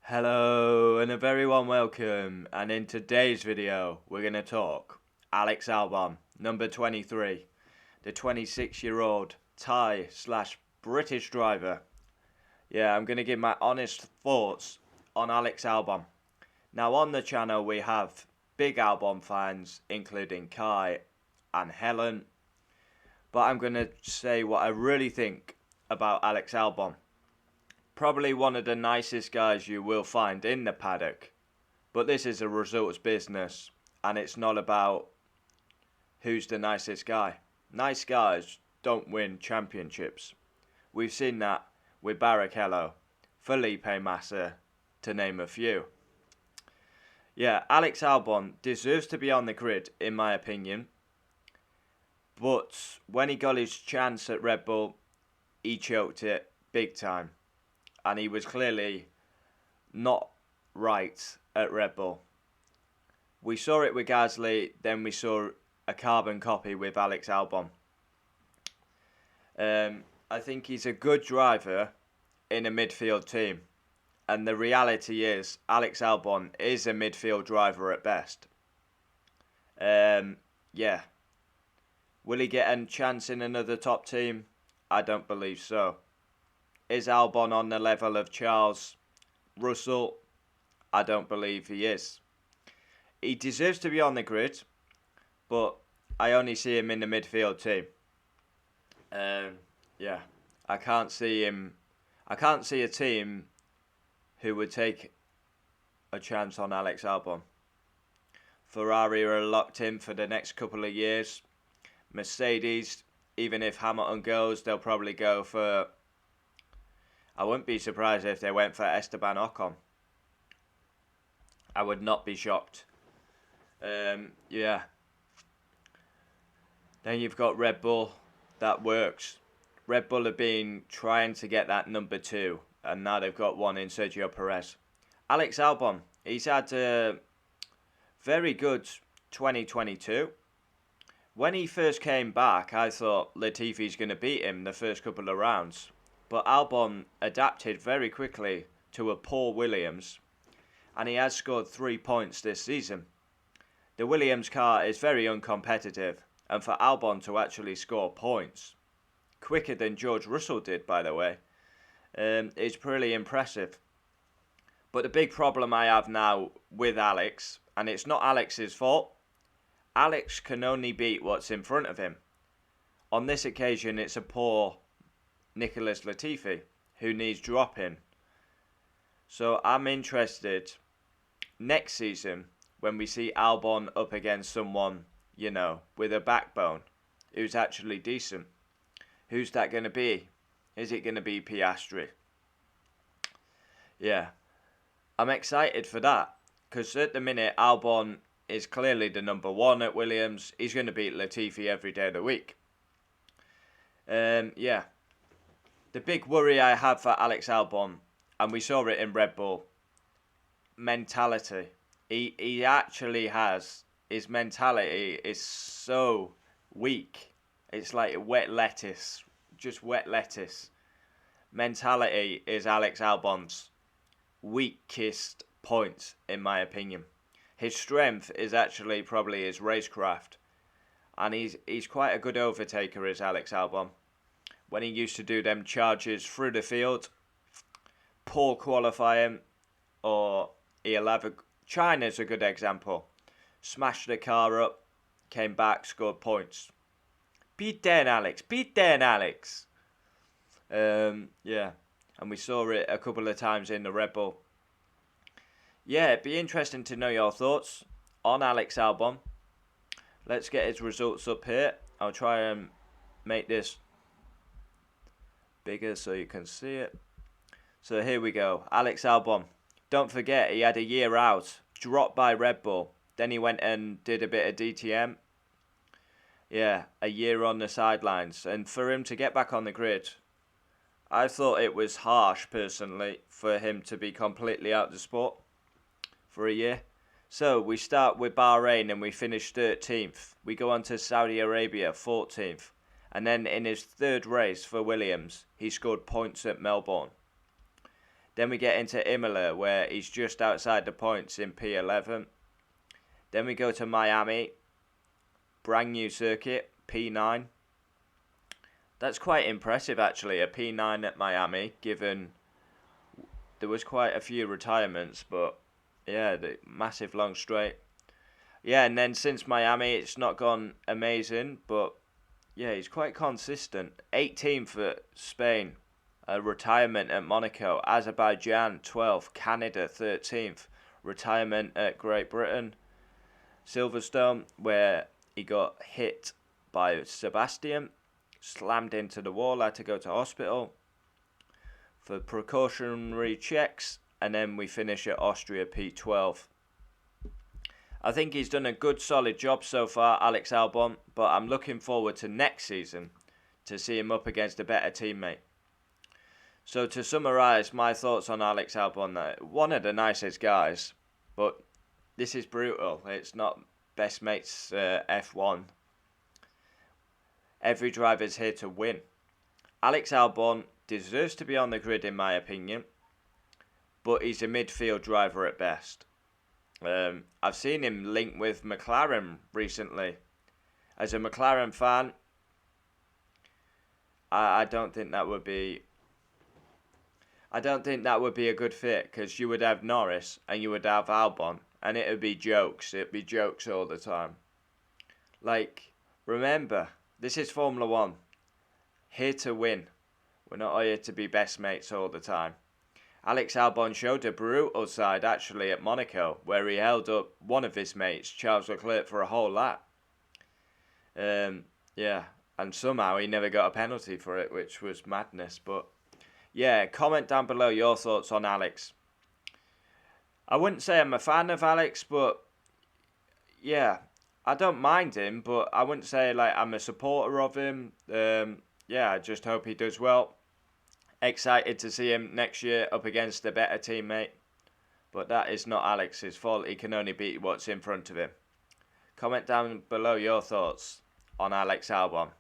Hello and a very warm welcome, and in today's video we're going to talk Alex Albon, number 23, the 26-year-old Thai/British driver. Yeah, I'm going to give my honest thoughts on Alex Albon. Now on the channel we have big Albon fans including Kai and Helen, but I'm going to say what I really think about Alex Albon. Probably one of the nicest guys you will find in the paddock. But this is a results business, and it's not about who's the nicest guy. Nice guys don't win championships. We've seen that with Barrichello, Felipe Massa, to name a few. Yeah, Alex Albon deserves to be on the grid, in my opinion. But when he got his chance at Red Bull, he choked it big time. And he was clearly not right at Red Bull. We saw it with Gasly, then we saw a carbon copy with Alex Albon. I think he's a good driver in a midfield team. And the reality is, Alex Albon is a midfield driver at best. Yeah. Will he get a chance in another top team? I don't believe so. Is Albon on the level of Charles Russell? I don't believe he is. He deserves to be on the grid, but I only see him in the midfield team. Yeah, I can't see a team who would take a chance on Alex Albon. Ferrari are locked in for the next couple of years. Mercedes, even if Hamilton goes, they'll probably go for... I wouldn't be surprised if they went for Esteban Ocon. I would not be shocked. Yeah. Then you've got Red Bull. That works. Red Bull have been trying to get that number 2. And now they've got one in Sergio Perez. Alex Albon. He's had a very good 2022. When he first came back, I thought Latifi's going to beat him the first couple of rounds. But Albon adapted very quickly to a poor Williams, and he has scored 3 points this season. The Williams car is very uncompetitive, and for Albon to actually score points, quicker than George Russell did, by the way, is pretty impressive. But the big problem I have now with Alex, and it's not Alex's fault, Alex can only beat what's in front of him. On this occasion, it's a poor Nicholas Latifi, who needs dropping. So I'm interested next season when we see Albon up against someone, with a backbone, who's actually decent. Who's that going to be? Is it going to be Piastri? Yeah. I'm excited for that, because at the minute Albon is clearly the number 1 at Williams. He's going to beat Latifi every day of the week. Yeah. The big worry I have for Alex Albon, and we saw it in Red Bull, mentality. He actually has, his mentality is so weak. It's like wet lettuce, just wet lettuce. Mentality is Alex Albon's weakest point, in my opinion. His strength is actually probably his racecraft. And he's quite a good overtaker, is Alex Albon. When he used to do them charges through the field, poor qualifying, or he'll have China's a good example. Smashed the car up, came back, scored points. Beat Dan Alex, yeah, and we saw it a couple of times in the Red Bull. Yeah, it'd be interesting to know your thoughts on Alex Albon. Let's get his results up here. I'll try and make this bigger so you can see it. So here we go. Alex Albon. Don't forget, he had a year out. Dropped by Red Bull. Then he went and did a bit of DTM. Yeah, a year on the sidelines. And for him to get back on the grid, I thought it was harsh, personally, for him to be completely out of the sport for a year. So we start with Bahrain and we finish 13th. We go on to Saudi Arabia, 14th. And then in his third race for Williams, he scored points at Melbourne. Then we get into Imola, where he's just outside the points in P11. Then we go to Miami, brand new circuit, P9. That's quite impressive, actually, a P9 at Miami, given there was quite a few retirements, but yeah, the massive long straight. Yeah, and then since Miami, it's not gone amazing, but yeah, he's quite consistent. 18th at Spain, a retirement at Monaco. Azerbaijan, 12th. Canada, 13th. Retirement at Great Britain. Silverstone, where he got hit by Sebastian, slammed into the wall, had to go to hospital for precautionary checks, and then we finish at Austria, P12. I think he's done a good solid job so far, Alex Albon, but I'm looking forward to next season to see him up against a better teammate. So to summarise my thoughts on Alex Albon, one of the nicest guys, but this is brutal. It's not best mates F1. Every driver's here to win. Alex Albon deserves to be on the grid in my opinion, but he's a midfield driver at best. I've seen him linked with McLaren recently. As a McLaren fan, I don't think that would be. I don't think that would be a good fit, because you would have Norris and you would have Albon, and it would be jokes. It'd be jokes all the time. Like, remember, this is Formula One. Here to win. We're not here to be best mates all the time. Alex Albon showed a brutal side actually at Monaco, where he held up one of his mates, Charles Leclerc, for a whole lap. Yeah, and somehow he never got a penalty for it, which was madness. But yeah, comment down below your thoughts on Alex. I wouldn't say I'm a fan of Alex, but yeah, I don't mind him, but I wouldn't say like I'm a supporter of him. Yeah, I just hope he does well. Excited to see him next year up against a better teammate. But that is not Alex's fault. He can only beat what's in front of him. Comment down below your thoughts on Alex Albon.